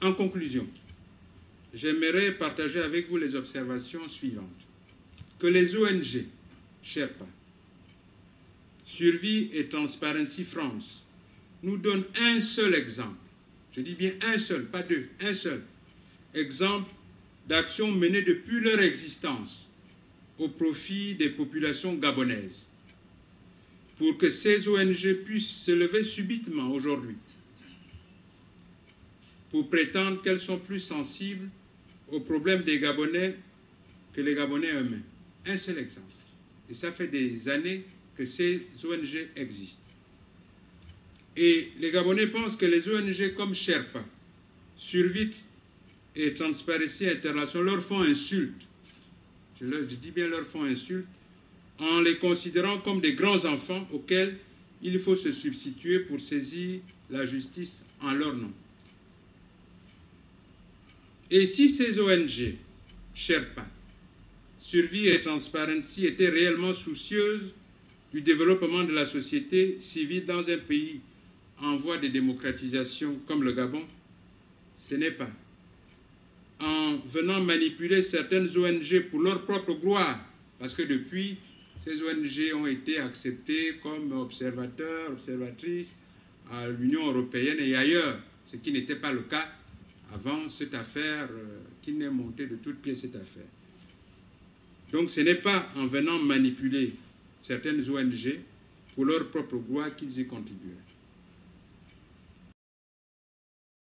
En conclusion, j'aimerais partager avec vous les observations suivantes. Que les ONG Sherpa, Survie et Transparency France nous donnent un seul exemple, je dis bien un seul, pas deux, un seul exemple d'actions menées depuis leur existence au profit des populations gabonaises, pour que ces ONG puissent se lever subitement aujourd'hui pour prétendre qu'elles sont plus sensibles aux problèmes des Gabonais que les Gabonais eux-mêmes. Un seul exemple. Et ça fait des années que ces ONG existent. Et les Gabonais pensent que les ONG comme Sherpa, Survie et Transparency International leur font insulte. Je dis bien leur font insulte, en les considérant comme des grands enfants auxquels il faut se substituer pour saisir la justice en leur nom. Et si ces ONG, Sherpa, Survie et Transparency, étaient réellement soucieuses du développement de la société civile dans un pays en voie de démocratisation comme le Gabon, ce n'est pas en venant manipuler certaines ONG pour leur propre gloire, parce que depuis, ces ONG ont été acceptées comme observateurs, observatrices à l'Union européenne et ailleurs, ce qui n'était pas le cas avant cette affaire, qui n'est montée de toutes pièces cette affaire. Donc ce n'est pas en venant manipuler certaines ONG pour leur propre gloire qu'ils y contribuent.